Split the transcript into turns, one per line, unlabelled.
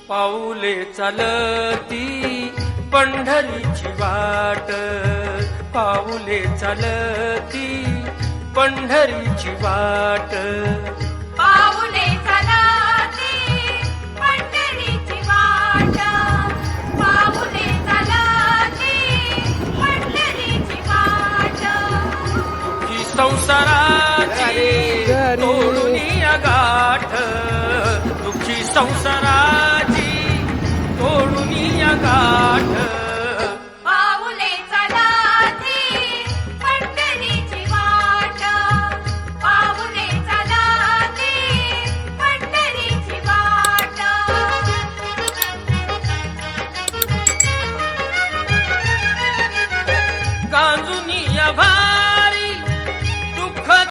पाऊले चालती पंढरीची वाट, पाऊले चालती पंढरीची वाट,
पाऊले चालती पंढरीची वाट, पाऊले चालती पंढरीची वाट.
ही संसारा